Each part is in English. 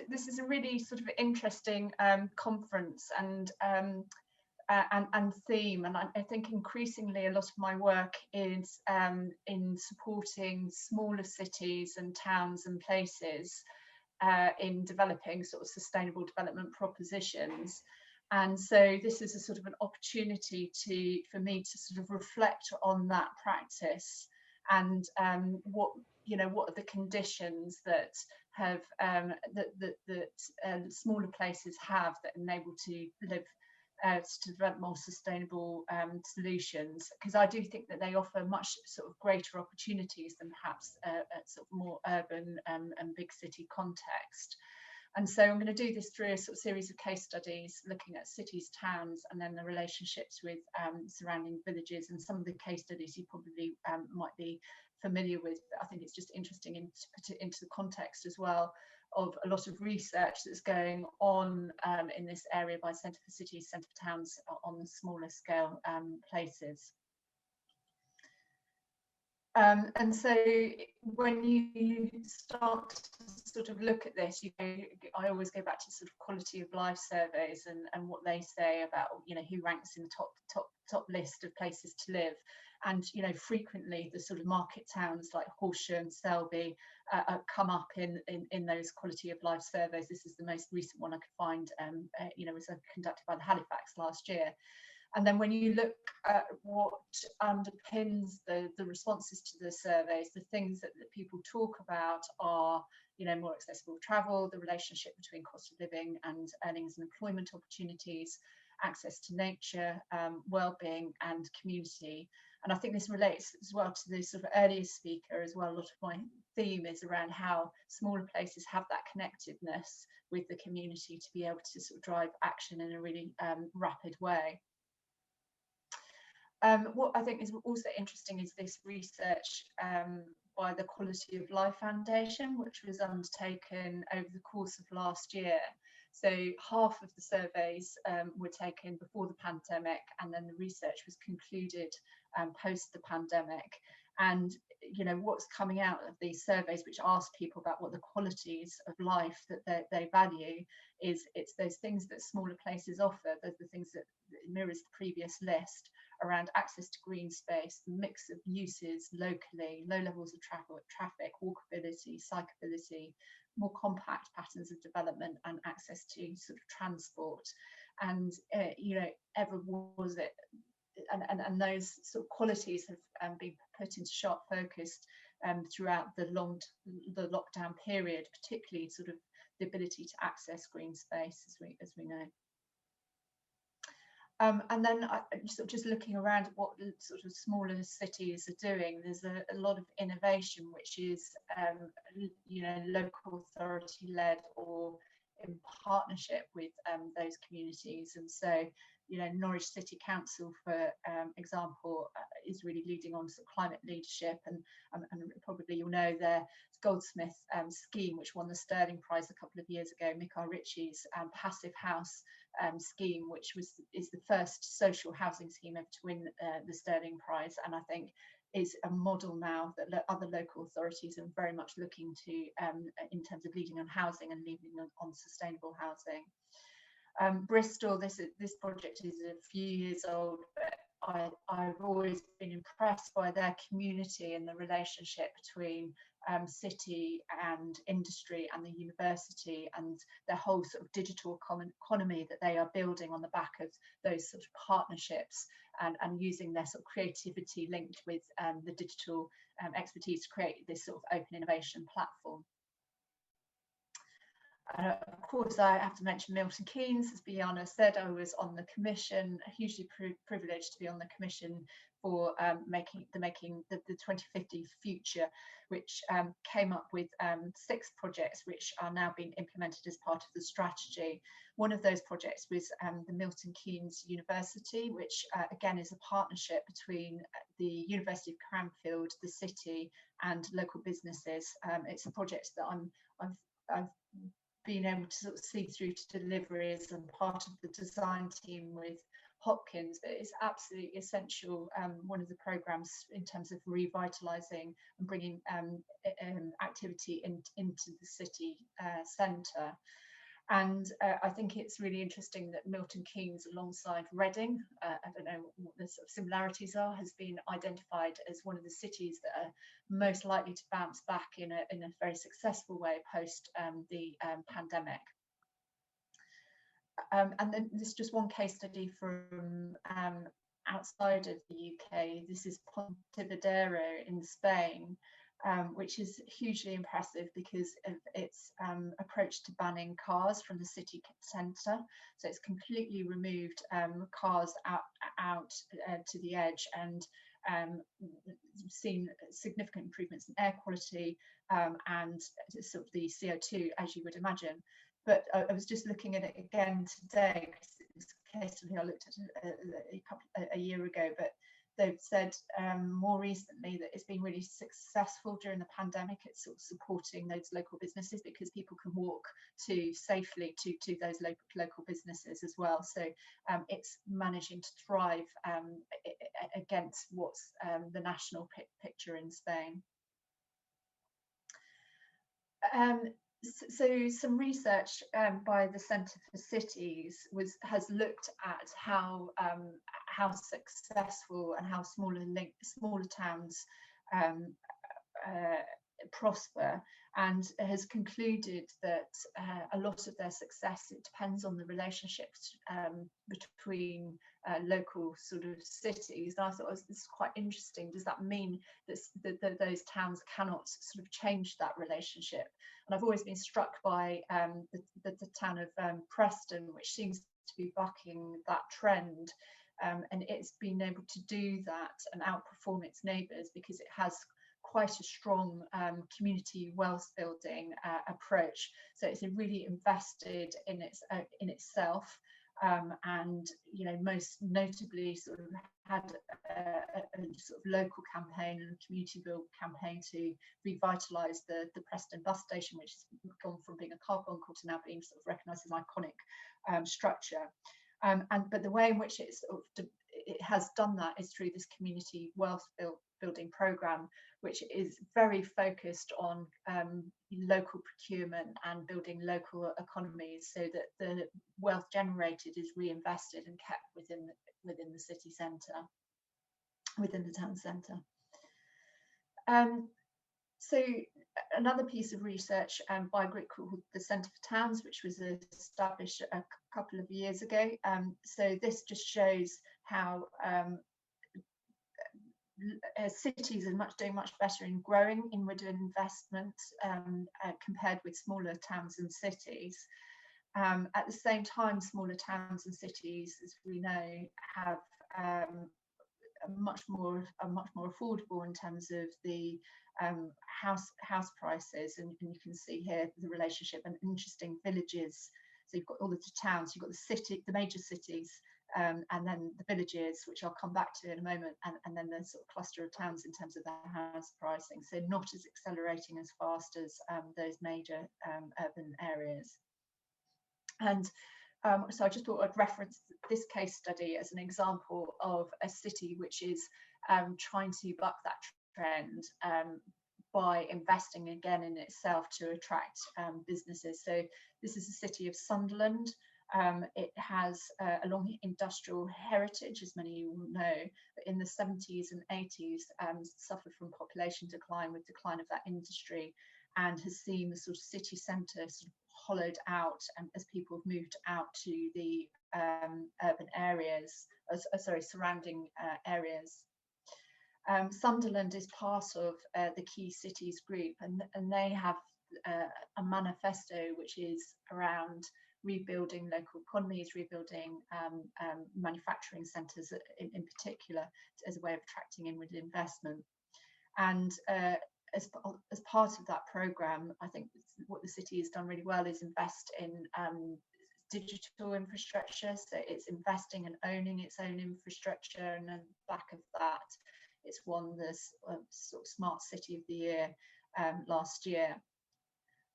This is a really sort of interesting conference and theme, and I think increasingly a lot of my work is in supporting smaller cities and towns and places in developing sort of sustainable development propositions. And so this is a sort of an opportunity for me to sort of reflect on that practice and what are the conditions that have smaller places have that enable to live to develop more sustainable solutions, because I do think that they offer much sort of greater opportunities than perhaps a sort of more urban and big city context. And so I'm going to do this through a sort of series of case studies looking at cities, towns, and then the relationships with surrounding villages. And some of the case studies you probably might be familiar with, but I think it's just interesting to put it into the context as well of a lot of research that's going on in this area by Centre for Cities, Centre for Towns on smaller scale places. And so when you start to sort of look at this, I always go back to sort of quality of life surveys and what they say about, who ranks in the top list of places to live. And, frequently the sort of market towns like Horsham and Selby come up in those quality of life surveys. This is the most recent one I could find, was conducted by the Halifax last year. And then when you look at what underpins the responses to the surveys, the things that people talk about are, more accessible travel, the relationship between cost of living and earnings and employment opportunities, access to nature, well-being and community. And I think this relates as well to the sort of earlier speaker as well. A lot of my theme is around how smaller places have that connectedness with the community to be able to sort of drive action in a really rapid way. What I think is also interesting is this research by the Quality of Life Foundation, which was undertaken over the course of last year. So half of the surveys were taken before the pandemic, and then the research was concluded post the pandemic. And what's coming out of these surveys, which ask people about what the qualities of life that they value, it's those things that smaller places offer. Those are the things that mirrors the previous list around access to green space, the mix of uses locally, low levels of traffic, walkability, cyclability, more compact patterns of development, and access to sort of transport. And ever was it, and those sort of qualities have been put into sharp focus throughout the lockdown period, particularly sort of the ability to access green space, as we know. And then sort of just looking around at what sort of smaller cities are doing, there's a lot of innovation which is local authority led or in partnership with those communities. And so Norwich City Council, for example, is really leading on sort of climate leadership, and probably you'll know their Goldsmith scheme, which won the Sterling Prize a couple of years ago, Mikhail Ritchie's Passive House scheme, which is the first social housing scheme ever to win the Sterling Prize, and I think is a model now that other local authorities are very much looking to in terms of leading on housing and leading on sustainable housing. Bristol, this project is a few years old, but I've always been impressed by their community and the relationship between city and industry and the university, and their whole sort of digital economy that they are building on the back of those sort of partnerships, and using their sort of creativity linked with the digital expertise to create this sort of open innovation platform. Of course, I have to mention Milton Keynes. As Biana said, I was on the commission, hugely privileged to be on the commission for making the 2050 future, which came up with 6 projects which are now being implemented as part of the strategy. One of those projects was the Milton Keynes University, which again is a partnership between the University of Cranfield, the city, and local businesses. It's a project that I've been able to sort of see through to delivery as I'm part of the design team with Hopkins, but it's absolutely essential, one of the programs in terms of revitalising and bringing activity into the city centre. And I think it's really interesting that Milton Keynes, alongside Reading, I don't know what the sort of similarities are, has been identified as one of the cities that are most likely to bounce back in a very successful way post the pandemic. And then there's just one case study from outside of the UK. This is Pontivadero in Spain, which is hugely impressive because of its approach to banning cars from the city centre. So it's completely removed cars out to the edge, and seen significant improvements in air quality and sort of the CO2, as you would imagine. But I was just looking at it again today, because it was a case study I looked at a year ago, but they've said more recently that it's been really successful during the pandemic. It's sort of supporting those local businesses because people can walk safely to those local businesses as well. So it's managing to thrive against what's the national picture in Spain. So some research by the Centre for Cities has looked at how successful and how smaller towns prosper, and has concluded that a lot of their success, it depends on the relationships between local sort of cities. And I thought this is quite interesting. Does that mean that those towns cannot sort of change that relationship? And I've always been struck by the town of Preston, which seems to be bucking that trend. And it's been able to do that and outperform its neighbours because it has quite a strong community wealth building approach. So it's really invested in itself, and most notably sort of had a sort of local campaign and a community build campaign to revitalise the Preston bus station, which has gone from being a carbuncle to now being sort of recognised as an iconic structure. But the way in which it has done that is through this community wealth building programme, which is very focused on local procurement and building local economies, so that the wealth generated is reinvested and kept within the city centre, within the town centre. So another piece of research by a group called the Centre for Towns, which was established a couple of years ago. So this just shows how cities are doing much better in growing inward investment compared with smaller towns and cities. At the same time, smaller towns and cities, as we know, have much more affordable in terms of the house prices, and you can see here the relationship and interesting villages. So you've got all of the towns, you've got the major cities, and then the villages, which I'll come back to in a moment, and then the sort of cluster of towns in terms of their house pricing. So not as accelerating as fast as those major urban areas. And so I just thought I'd reference this case study as an example of a city which is trying to buck that trend by investing again in itself to attract businesses. So this is the city of Sunderland. It has a long industrial heritage, as many of you will know, but in the 70s and 80s suffered from population decline with decline of that industry, and has seen the sort of city centre sort of hollowed out as people have moved out to the urban areas, surrounding areas. Sunderland is part of the Key Cities group, and they have a manifesto which is around rebuilding local economies, rebuilding manufacturing centres in particular, as a way of attracting inward investment. And as part of that programme, I think what the city has done really well is invest in digital infrastructure. So it's investing and owning its own infrastructure, and on the back of that, it's won this sort of Smart City of the Year last year.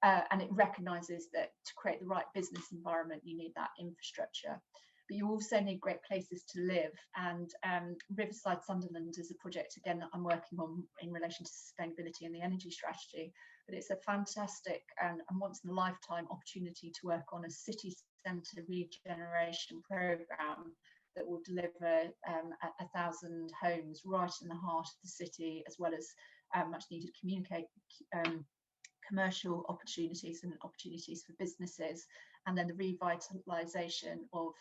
And it recognises that to create the right business environment, you need that infrastructure. but you also need great places to live. And Riverside Sunderland is a project, again, that I'm working on in relation to sustainability and the energy strategy. But it's a fantastic and once in a lifetime opportunity to work on a city centre regeneration programme that will deliver 1,000 homes right in the heart of the city, as well as much needed commercial opportunities and opportunities for businesses, and then the revitalisation of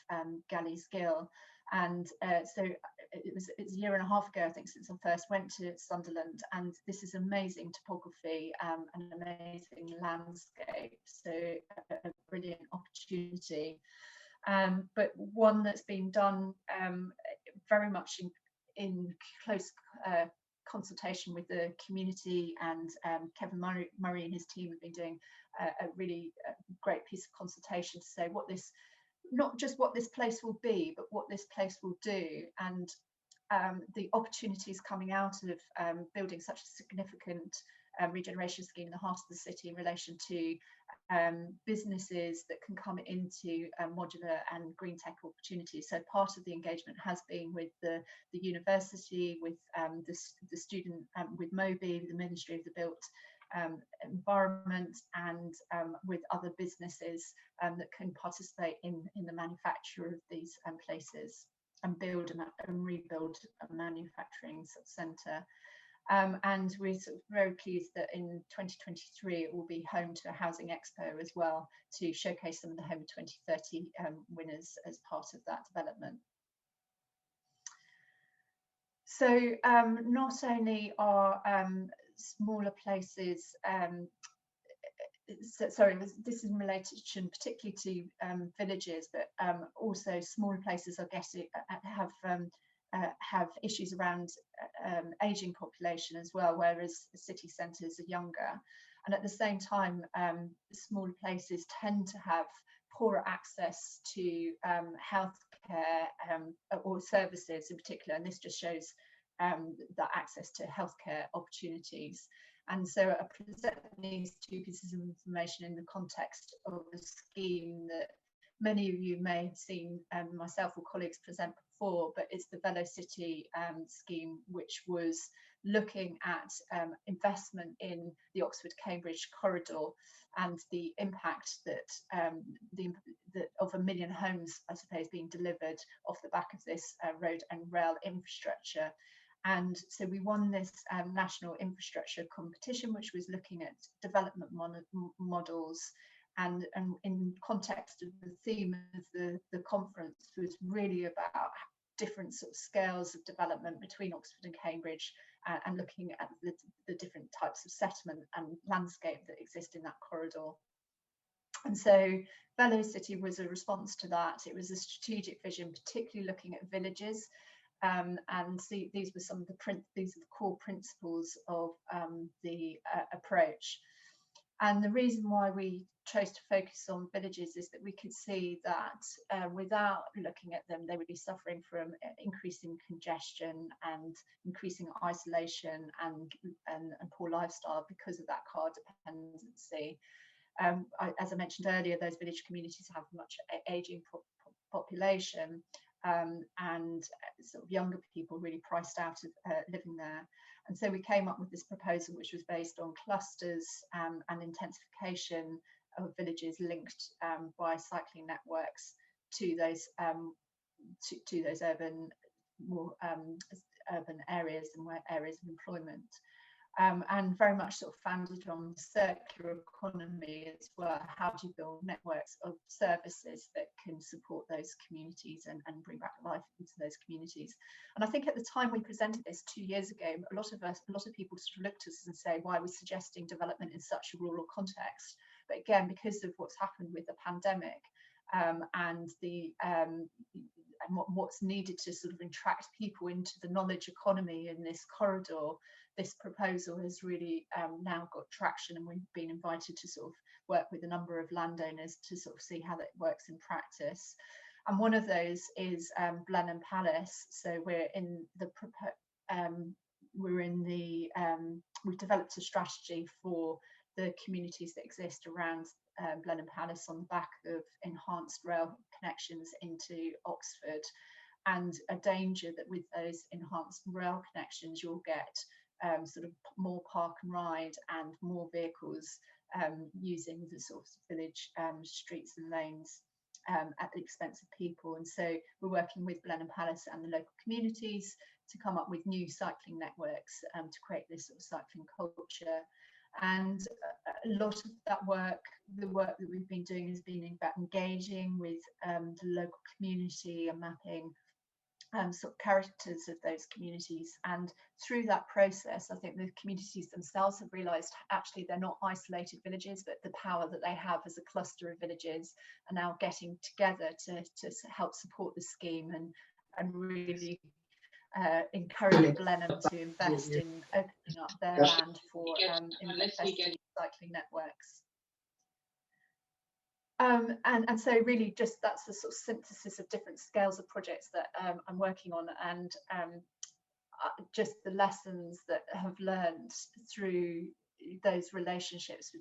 Galley's Gill. And so it's a year and a half ago, I think, since I first went to Sunderland, and this is amazing topography and an amazing landscape, so a brilliant opportunity, but one that's been done very much in close consultation with the community, and Kevin Murray and his team have been doing a really great piece of consultation to say what this, not just what this place will be, but what this place will do, and the opportunities coming out of building such a significant regeneration scheme in the heart of the city in relation to businesses that can come into modular and green tech opportunities. So part of the engagement has been with the university, with the student, with MOBI, the Ministry of the Built Environment, and with other businesses that can participate in the manufacture of these places and build and rebuild a manufacturing centre. And we're sort of very pleased that in 2023 it will be home to a housing expo as well, to showcase some of the Home 2030 winners as part of that development. So not only are smaller places, sorry, this is in relation particularly to villages, but also smaller places are getting have issues around ageing population as well, whereas the city centres are younger. And at the same time, smaller places tend to have poorer access to healthcare or services in particular, and this just shows that access to healthcare opportunities. And so I present these two pieces of information in the context of a scheme that many of you may have seen myself or colleagues present before, but it's the VeloCity scheme, which was looking at investment in the Oxford-Cambridge corridor and the impact that of 1 million homes, I suppose, being delivered off the back of this road and rail infrastructure. And so we won this national infrastructure competition, which was looking at development models. And in context of the theme of the conference was really about different sort of scales of development between Oxford and Cambridge, and looking at the different types of settlement and landscape that exist in that corridor. And so VeloCity was a response to that. It was a strategic vision, particularly looking at villages. And see, these were some of these are the core principles of the approach. And the reason why we chose to focus on villages is that we could see that without looking at them, they would be suffering from increasing congestion and increasing isolation and poor lifestyle because of that car dependency. As I mentioned earlier, those village communities have much ageing population, and sort of younger people really priced out of living there. And so we came up with this proposal, which was based on clusters and intensification of villages linked by cycling networks to those urban areas and areas of employment. And very much sort of founded on circular economy as well. How do you build networks of services that can support those communities and bring back life into those communities? And I think at the time we presented this 2 years ago, a lot of people sort of looked at us and say, why are we suggesting development in such a rural context? But again, because of what's happened with the pandemic and what's needed to sort of attract people into the knowledge economy in this corridor, this proposal has really now got traction, and we've been invited to sort of work with a number of landowners to sort of see how that works in practice. And one of those is Blenheim Palace. So we've developed a strategy for the communities that exist around Blenheim Palace on the back of enhanced rail connections into Oxford, and a danger that with those enhanced rail connections you'll get sort of more park and ride and more vehicles using the sort of village streets and lanes at the expense of people. And so we're working with Blenheim Palace and the local communities to come up with new cycling networks to create this sort of cycling culture. And a lot of that work, the work that we've been doing, has been about engaging with the local community and mapping sort of characters of those communities. And through that process, I think the communities themselves have realised actually they're not isolated villages, but the power that they have as a cluster of villages are now getting together to help support the scheme and really encourage Blenheim to invest in opening up their land for investing in cycling networks. And so really just that's the sort of synthesis of different scales of projects that I'm working on, and just the lessons that have learned through those relationships,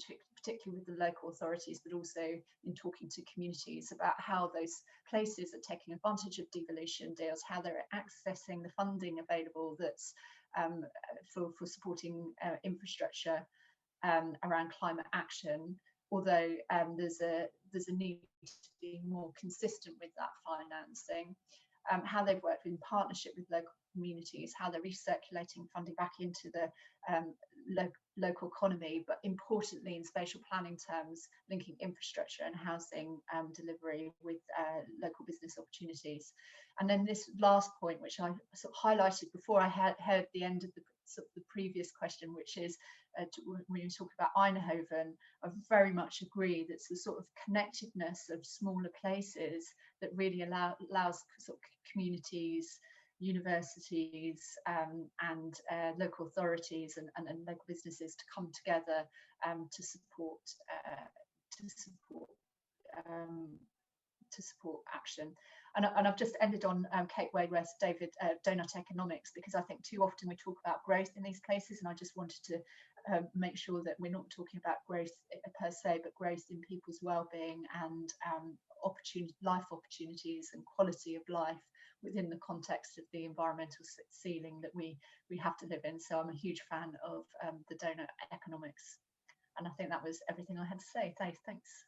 particularly with the local authorities, but also in talking to communities about how those places are taking advantage of devolution deals, how they're accessing the funding available that's for supporting infrastructure around climate action. Although there's a need to be more consistent with that financing, how they've worked in partnership with local communities, how they're recirculating funding back into the local economy, but importantly in spatial planning terms, linking infrastructure and housing delivery with local business opportunities. And then this last point, which I sort of highlighted before I had heard the end of the sort of the previous question, which is when you talk about Eindhoven, I very much agree that's the sort of connectedness of smaller places that really allows sort of communities, universities, and local authorities and local businesses to come together to support action. And I've just ended on Kate Wayward's David Donut Economics, because I think too often we talk about growth in these places, and I just wanted to make sure that we're not talking about growth per se, but growth in people's well-being and life opportunities and quality of life within the context of the environmental ceiling that we have to live in. So I'm a huge fan of the donut economics, and I think that was everything I had to say. Thanks.